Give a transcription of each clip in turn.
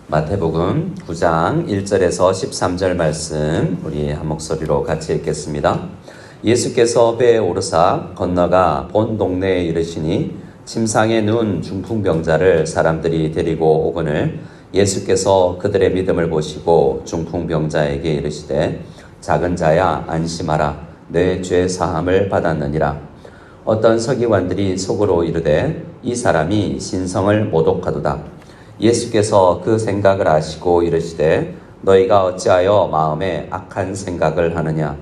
마태복음 9장 1절에서 13절 말씀 우리 한 목소리로 같이 읽겠습니다. 예수께서 배에 오르사 건너가 본 동네에 이르시니 침상에 누운 중풍병자를 사람들이 데리고 오거늘 예수께서 그들의 믿음을 보시고 중풍병자에게 이르시되 작은 자야 안심하라 내 죄 사함을 받았느니라. 어떤 서기관들이 속으로 이르되 이 사람이 신성을 모독하도다. 예수께서 그 생각을 아시고 이르시되 너희가 어찌하여 마음에 악한 생각을 하느냐.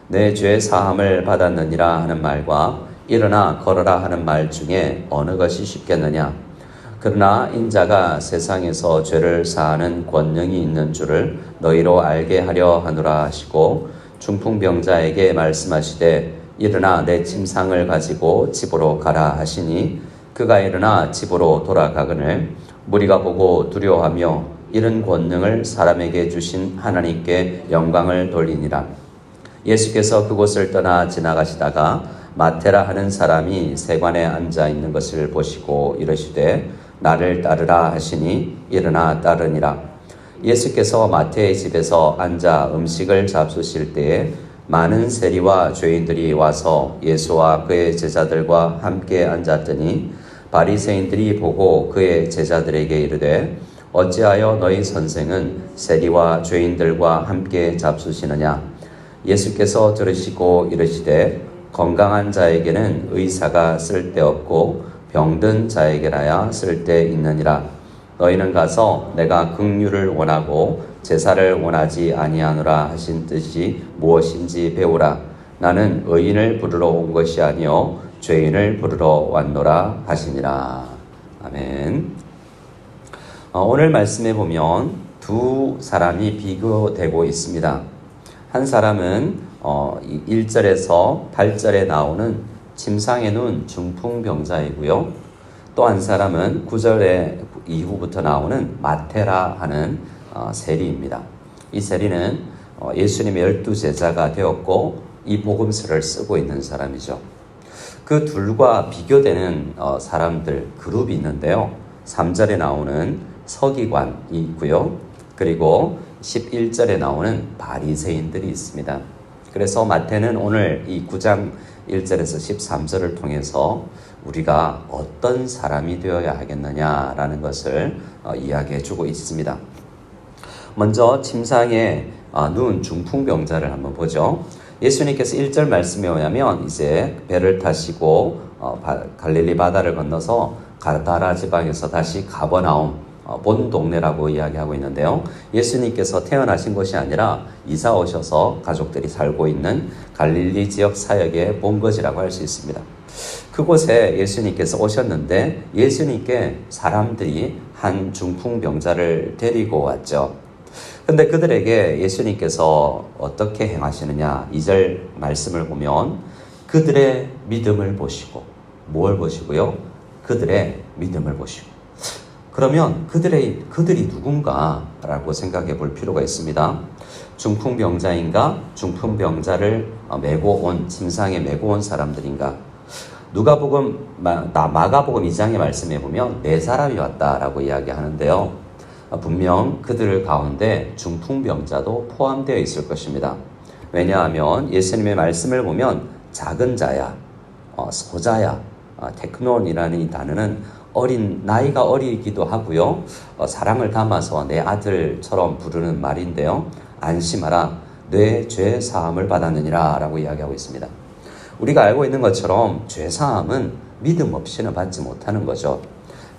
내 죄 사함을 받았느니라 하는 말과 일어나 걸어라 하는 말 중에 어느 것이 쉽겠느냐. 그러나 인자가 세상에서 죄를 사하는 권능이 있는 줄을 너희로 알게 하려 하노라 하시고 중풍병자에게 말씀하시되 일어나 내 침상을 가지고 집으로 가라 하시니 그가 일어나 집으로 돌아가거늘 무리가 보고 두려워하며 이런 권능을 사람에게 주신 하나님께 영광을 돌리니라. 예수께서 그곳을 떠나 지나가시다가 마테라 하는 사람이 세관에 앉아 있는 것을 보시고 이르시되 나를 따르라 하시니 일어나 따르니라. 예수께서 마태의 집에서 앉아 음식을 잡수실 때에 많은 세리와 죄인들이 와서 예수와 그의 제자들과 함께 앉았더니 바리새인들이 보고 그의 제자들에게 이르되 어찌하여 너희 선생은 세리와 죄인들과 함께 잡수시느냐. 예수께서 들으시고 이르시되 건강한 자에게는 의사가 쓸데없고 병든 자에게라야 쓸데있느니라. 너희는 가서 내가 긍휼을 원하고 제사를 원하지 아니하노라 하신 뜻이 무엇인지 배우라. 나는 의인을 부르러 온 것이 아니요 죄인을 부르러 왔노라 하시니라. 아멘. 오늘 말씀에 보면 두 사람이 비교되고 있습니다. 한 사람은 1절에서 8절에 나오는 침상에 누운 중풍병자이고요. 또 한 사람은 9절에 이후부터 나오는 마테라 하는 세리입니다. 이 세리는 예수님의 12제자가 되었고 이 복음서를 쓰고 있는 사람이죠. 그 둘과 비교되는 사람들 그룹이 있는데요. 3절에 나오는 서기관이 있고요. 그리고 11절에 나오는 바리새인들이 있습니다. 그래서 마태는 오늘 이 9장 1절에서 13절을 통해서 우리가 어떤 사람이 되어야 하겠느냐라는 것을 이야기해 주고 있습니다. 먼저 침상에 누운 중풍병자를 한번 보죠. 예수님께서 1절 말씀에 의하면 이제 배를 타시고 갈릴리 바다를 건너서 가다라 지방에서 다시 가버나움 본 동네라고 이야기하고 있는데요. 예수님께서 태어나신 곳이 아니라 이사 오셔서 가족들이 살고 있는 갈릴리 지역 사역의 본거지라고 할 수 있습니다. 그곳에 예수님께서 오셨는데 예수님께 사람들이 한 중풍병자를 데리고 왔죠. 근데 그들에게 예수님께서 어떻게 행하시느냐 2절 말씀을 보면 그들의 믿음을 보시고 뭘 보시고요? 그들의 믿음을 보시고 그러면 그들이 누군가라고 생각해 볼 필요가 있습니다. 중풍병자인가? 중풍병자를 메고 온 침상에 메고 온 사람들인가? 마가복음 2장의 말씀에 보면 네 사람이 왔다라고 이야기하는데요. 분명 그들 가운데 중풍병자도 포함되어 있을 것입니다. 왜냐하면 예수님의 말씀을 보면 작은 자야, 소자야, 테크논이라는 이 단어는 나이가 어리기도 하고요. 사랑을 담아서 내 아들처럼 부르는 말인데요. 안심하라, 내 죄 사함을 받았느니라 라고 이야기하고 있습니다. 우리가 알고 있는 것처럼 죄 사함은 믿음 없이는 받지 못하는 거죠.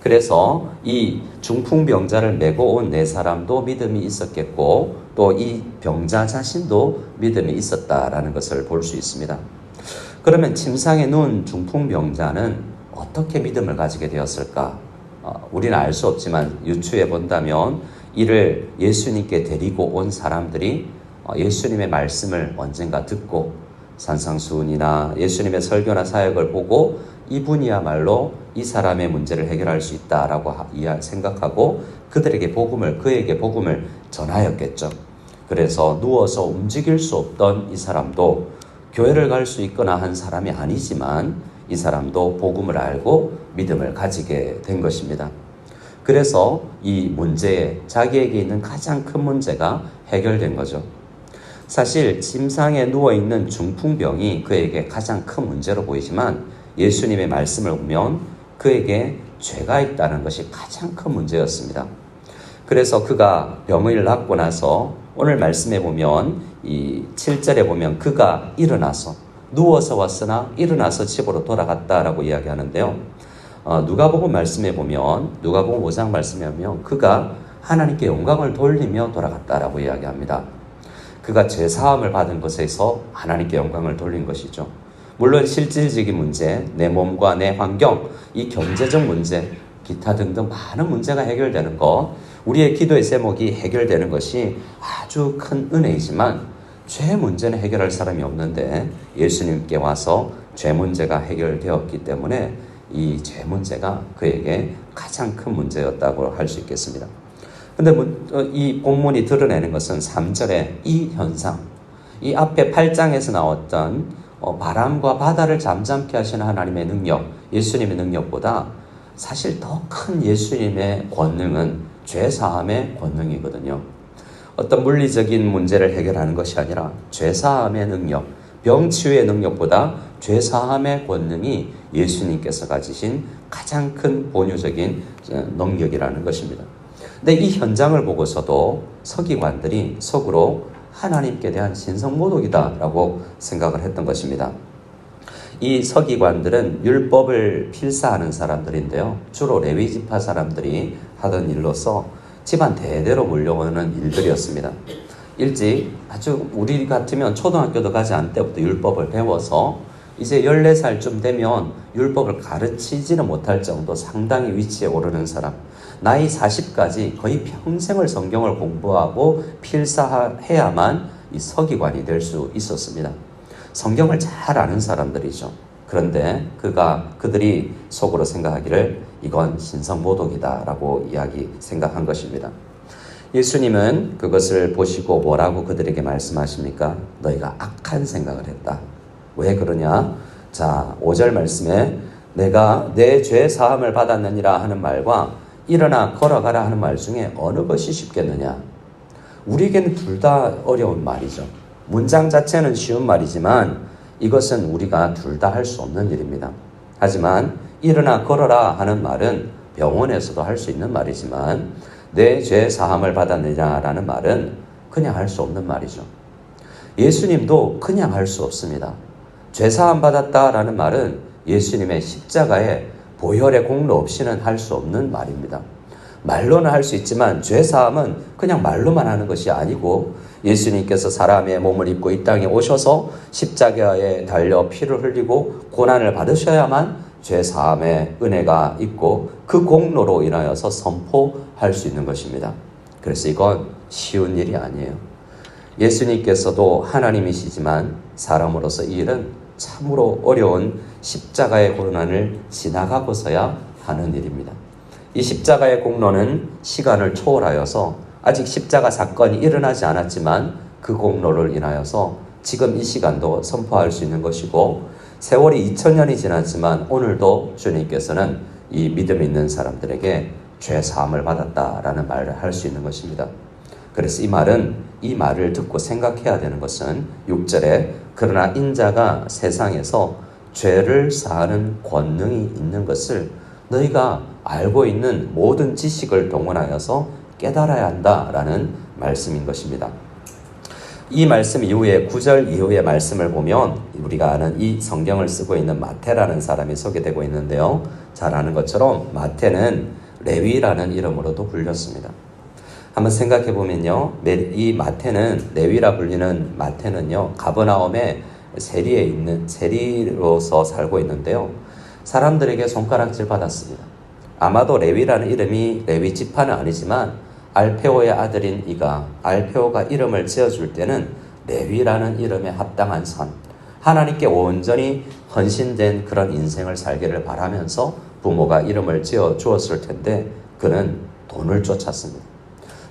그래서 이 중풍병자를 메고 온 네 사람도 믿음이 있었겠고 또 이 병자 자신도 믿음이 있었다라는 것을 볼 수 있습니다. 그러면 침상에 누운 중풍병자는 어떻게 믿음을 가지게 되었을까? 우리는 알 수 없지만 유추해 본다면 이를 예수님께 데리고 온 사람들이 예수님의 말씀을 언젠가 듣고 산상수훈이나 예수님의 설교나 사역을 보고 이분이야말로 이 사람의 문제를 해결할 수 있다라고 생각하고 그에게 복음을 전하였겠죠. 그래서 누워서 움직일 수 없던 이 사람도 교회를 갈 수 있거나 한 사람이 아니지만 이 사람도 복음을 알고 믿음을 가지게 된 것입니다. 그래서 이 문제에 자기에게 있는 가장 큰 문제가 해결된 거죠. 사실 침상에 누워있는 중풍병이 그에게 가장 큰 문제로 보이지만 예수님의 말씀을 보면 그에게 죄가 있다는 것이 가장 큰 문제였습니다. 그래서 그가 병을 낫고 나서 오늘 말씀에 보면 이 7절에 보면 그가 일어나서 누워서 왔으나 일어나서 집으로 돌아갔다라고 이야기하는데요. 누가복음 말씀에 보면 누가복음 5장 말씀에 보면 그가 하나님께 영광을 돌리며 돌아갔다라고 이야기합니다. 그가 죄사함을 받은 것에서 하나님께 영광을 돌린 것이죠. 물론 실질적인 문제, 내 몸과 내 환경, 이 경제적 문제, 기타 등등 많은 문제가 해결되는 것, 우리의 기도의 제목이 해결되는 것이 아주 큰 은혜이지만 죄 문제는 해결할 사람이 없는데 예수님께 와서 죄 문제가 해결되었기 때문에 이 죄 문제가 그에게 가장 큰 문제였다고 할 수 있겠습니다. 근데 이 본문이 드러내는 것은 3절에 이 현상, 이 앞에 8장에서 나왔던 바람과 바다를 잠잠케 하시는 하나님의 능력, 예수님의 능력보다 사실 더 큰 예수님의 권능은 죄사함의 권능이거든요. 어떤 물리적인 문제를 해결하는 것이 아니라 죄사함의 능력, 병치유의 능력보다 죄사함의 권능이 예수님께서 가지신 가장 큰 본유적인 능력이라는 것입니다. 근데 이 현장을 보고서도 서기관들이 속으로 하나님께 대한 신성모독이다라고 생각을 했던 것입니다. 이 서기관들은 율법을 필사하는 사람들인데요. 주로 레위 지파 사람들이 하던 일로서 집안 대대로 물려오는 일들이었습니다. 일찍 아주 우리 같으면 초등학교도 가지 않을 때부터 율법을 배워서 이제 14살쯤 되면 율법을 가르치지는 못할 정도 상당히 위치에 오르는 사람, 나이 40까지 거의 평생을 성경을 공부하고 필사해야만 이 서기관이 될 수 있었습니다. 성경을 잘 아는 사람들이죠. 그런데 그들이 속으로 생각하기를 이건 신성모독이다라고 생각한 것입니다. 예수님은 그것을 보시고 뭐라고 그들에게 말씀하십니까? 너희가 악한 생각을 했다. 왜 그러냐? 자, 5절 말씀에 내가 내 죄 사함을 받았느니라 하는 말과 일어나 걸어가라 하는 말 중에 어느 것이 쉽겠느냐? 우리에게는 둘 다 어려운 말이죠. 문장 자체는 쉬운 말이지만 이것은 우리가 둘 다 할 수 없는 일입니다. 하지만 일어나 걸어라 하는 말은 병원에서도 할 수 있는 말이지만 내 죄 사함을 받았느냐라는 말은 그냥 할 수 없는 말이죠. 예수님도 그냥 할 수 없습니다. 죄 사함 받았다라는 말은 예수님의 십자가의 보혈의 공로 없이는 할 수 없는 말입니다. 말로는 할 수 있지만 죄 사함은 그냥 말로만 하는 것이 아니고 예수님께서 사람의 몸을 입고 이 땅에 오셔서 십자가에 달려 피를 흘리고 고난을 받으셔야만 죄 사함의 은혜가 있고 그 공로로 인하여서 선포할 수 있는 것입니다. 그래서 이건 쉬운 일이 아니에요. 예수님께서도 하나님이시지만 사람으로서 이 일은 참으로 어려운 십자가의 고난을 지나가고서야 하는 일입니다. 이 십자가의 공로는 시간을 초월하여서 아직 십자가 사건이 일어나지 않았지만 그 공로를 인하여서 지금 이 시간도 선포할 수 있는 것이고 세월이 2000년이 지났지만 오늘도 주님께서는 이 믿음 있는 사람들에게 죄 사함을 받았다라는 말을 할 수 있는 것입니다. 그래서 이 말을 듣고 생각해야 되는 것은 6절에 그러나 인자가 세상에서 죄를 사하는 권능이 있는 것을 너희가 알고 있는 모든 지식을 동원하여서 깨달아야 한다라는 말씀인 것입니다. 이 말씀 이후에 9절 이후의 말씀을 보면 우리가 아는 이 성경을 쓰고 있는 마태라는 사람이 소개되고 있는데요. 잘 아는 것처럼 마태는 레위라는 이름으로도 불렸습니다. 한번 생각해 보면요. 이 마태는 레위라 불리는 마태는요. 가버나움의 세리로서 살고 있는데요. 사람들에게 손가락질 받았습니다. 아마도 레위라는 이름이 레위 지파는 아니지만 알페오의 아들인 이가 알페오가 이름을 지어줄 때는 레위라는 이름에 합당한 선, 하나님께 온전히 헌신된 그런 인생을 살기를 바라면서 부모가 이름을 지어 주었을 텐데 그는 돈을 쫓았습니다.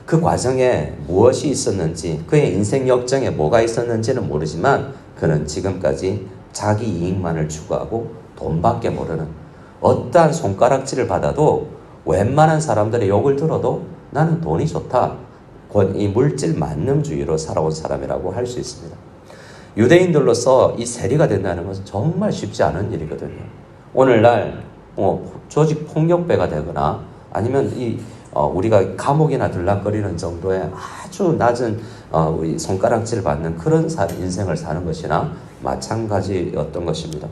그 과정에 무엇이 있었는지, 그의 인생 역정에 뭐가 있었는지는 모르지만 그는 지금까지 자기 이익만을 추구하고 돈밖에 모르는, 어떠한 손가락질을 받아도 웬만한 사람들의 욕을 들어도 나는 돈이 좋다. 이 물질 만능주의로 살아온 사람이라고 할 수 있습니다. 유대인들로서 이 세리가 된다는 것은 정말 쉽지 않은 일이거든요. 오늘날 조직 폭력배가 되거나 아니면 우리가 감옥이나 들락거리는 정도의 아주 낮은 우리 손가락질 받는 그런 인생을 사는 것이나 마찬가지였던 것입니다.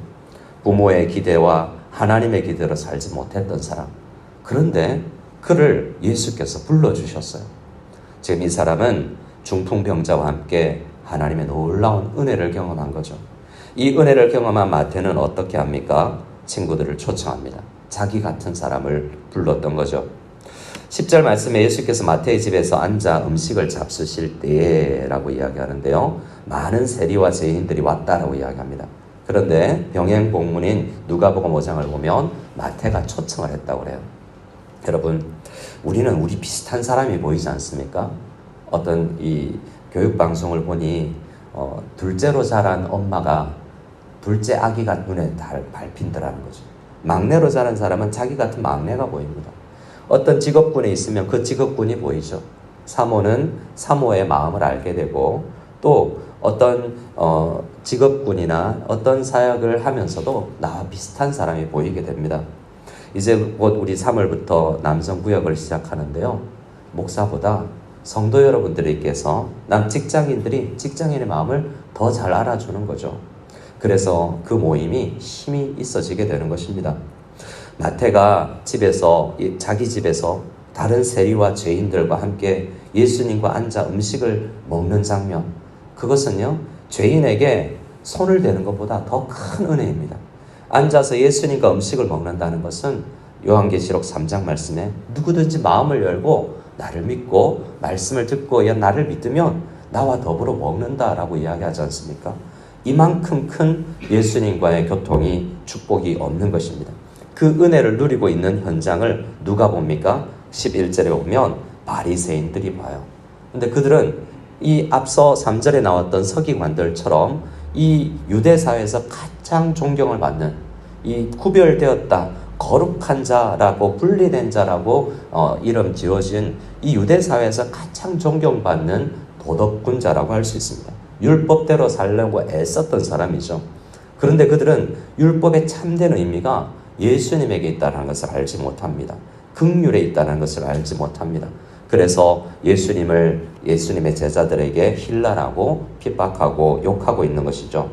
부모의 기대와 하나님의 기대로 살지 못했던 사람. 그런데 그를 예수께서 불러주셨어요. 지금 이 사람은 중풍병자와 함께 하나님의 놀라운 은혜를 경험한 거죠. 이 은혜를 경험한 마태는 어떻게 합니까? 친구들을 초청합니다. 자기 같은 사람을 불렀던 거죠. 10절 말씀에 예수께서 마태의 집에서 앉아 음식을 잡수실 때라고 이야기하는데요. 많은 세리와 죄인들이 왔다라고 이야기합니다. 그런데 병행복문인 누가복음 5장을 보면 마태가 초청을 했다고 그래요. 여러분, 우리는 비슷한 사람이 보이지 않습니까? 어떤 이 교육방송을 보니 둘째로 자란 엄마가 둘째 아기가 눈에 밟힌다라는 거죠. 막내로 자란 사람은 자기 같은 막내가 보입니다. 어떤 직업군에 있으면 그 직업군이 보이죠. 사모는 사모의 마음을 알게 되고 또 어떤 직업군이나 어떤 사역을 하면서도 나와 비슷한 사람이 보이게 됩니다. 이제 곧 우리 3월부터 남성구역을 시작하는데요. 목사보다 성도 여러분들께서 직장인들이 직장인의 마음을 더 잘 알아주는 거죠. 그래서 그 모임이 힘이 있어지게 되는 것입니다. 마태가 자기 집에서 다른 세리와 죄인들과 함께 예수님과 앉아 음식을 먹는 장면, 그것은요, 죄인에게 손을 대는 것보다 더 큰 은혜입니다. 앉아서 예수님과 음식을 먹는다는 것은 요한계시록 3장 말씀에 누구든지 마음을 열고 나를 믿고 말씀을 듣고 나를 믿으면 나와 더불어 먹는다라고 이야기하지 않습니까? 이만큼 큰 예수님과의 교통이 축복이 없는 것입니다. 그 은혜를 누리고 있는 현장을 누가 봅니까? 11절에 보면 바리새인들이 봐요. 근데 그들은 이 앞서 3절에 나왔던 서기관들처럼 이 유대 사회에서 가장 존경을 받는 이 구별되었다, 거룩한 자라고 분리된 자라고 이름 지어진 이 유대 사회에서 가장 존경받는 도덕군자라고 할 수 있습니다. 율법대로 살려고 애썼던 사람이죠. 그런데 그들은 율법의 참된 의미가 예수님에게 있다는 것을 알지 못합니다. 긍휼에 있다는 것을 알지 못합니다. 그래서 예수님의 제자들에게 힐난하고 핍박하고 욕하고 있는 것이죠.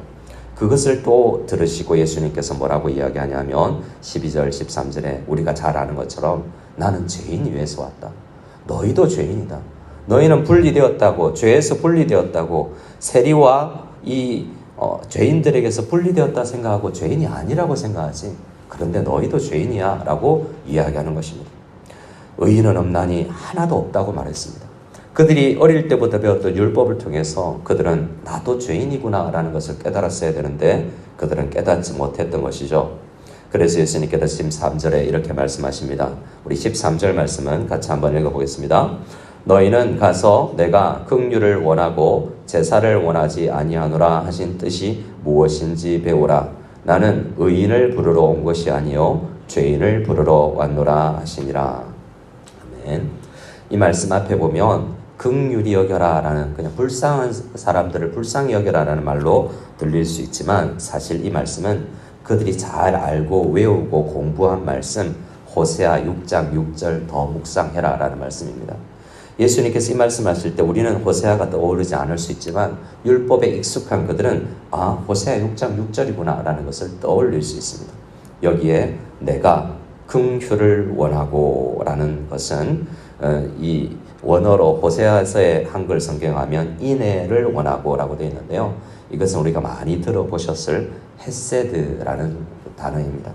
그것을 또 들으시고 예수님께서 뭐라고 이야기하냐면 12절 13절에 우리가 잘 아는 것처럼 나는 죄인 위에서 왔다. 너희도 죄인이다. 너희는 분리되었다고, 죄에서 분리되었다고, 세리와 죄인들에게서 분리되었다 생각하고 죄인이 아니라고 생각하지. 그런데 너희도 죄인이야 라고 이야기하는 것입니다. 의인은 없나니 하나도 없다고 말했습니다. 그들이 어릴 때부터 배웠던 율법을 통해서 그들은 나도 죄인이구나 라는 것을 깨달았어야 되는데 그들은 깨닫지 못했던 것이죠. 그래서 예수님께서 13절에 이렇게 말씀하십니다. 우리 13절 말씀은 같이 한번 읽어보겠습니다. 너희는 가서 내가 긍휼을 원하고 제사를 원하지 아니하노라 하신 뜻이 무엇인지 배우라. 나는 의인을 부르러 온 것이 아니요 죄인을 부르러 왔노라 하시니라. 아멘. 이 말씀 앞에 보면 긍휼히 여겨라 라는, 그냥 불쌍한 사람들을 불쌍히 여겨라 라는 말로 들릴 수 있지만 사실 이 말씀은 그들이 잘 알고 외우고 공부한 말씀, 호세아 6장 6절 더 묵상해라 라는 말씀입니다. 예수님께서 이 말씀하실 때 우리는 호세아가 떠오르지 않을 수 있지만 율법에 익숙한 그들은 호세아 6장 6절이구나 라는 것을 떠올릴 수 있습니다. 여기에 내가 긍휼을 원하고 라는 것은 이 원어로 호세아서의 한글 성경하면 인애를 원하고 라고 되어 있는데요. 이것은 우리가 많이 들어보셨을 헤세드라는 단어입니다.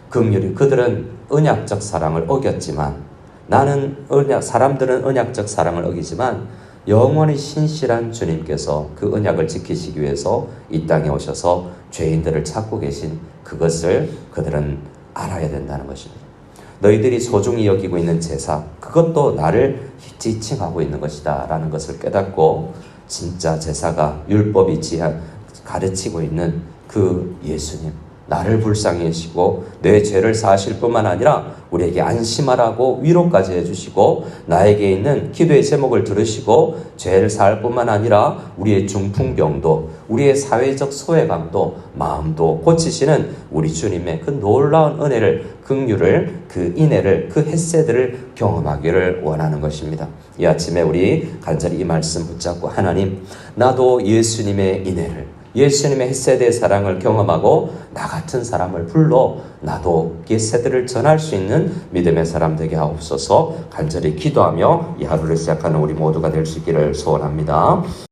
긍휼이, 그들은 언약적 사랑을 어겼지만 사람들은 언약적 사랑을 어기지만 영원히 신실한 주님께서 그 언약을 지키시기 위해서 이 땅에 오셔서 죄인들을 찾고 계신 그것을 그들은 알아야 된다는 것입니다. 너희들이 소중히 여기고 있는 제사, 그것도 나를 지칭하고 있는 것이다 라는 것을 깨닫고 진짜 제사가 율법이 가르치고 있는 그 예수님, 나를 불쌍히 여기시고 내 죄를 사하실 뿐만 아니라 우리에게 안심하라고 위로까지 해주시고 나에게 있는 기도의 제목을 들으시고 죄를 사할 뿐만 아니라 우리의 중풍병도 우리의 사회적 소외감도 마음도 고치시는 우리 주님의 그 놀라운 은혜를 긍휼을 그 인애를 그 햇새들을 경험하기를 원하는 것입니다. 이 아침에 우리 간절히 이 말씀 붙잡고 하나님 나도 예수님의 인애를 예수님의 햇새의 사랑을 경험하고 나 같은 사람을 불러 나도 햇새들을 전할 수 있는 믿음의 사람 되게 하옵소서 간절히 기도하며 이 하루를 시작하는 우리 모두가 될 수 있기를 소원합니다.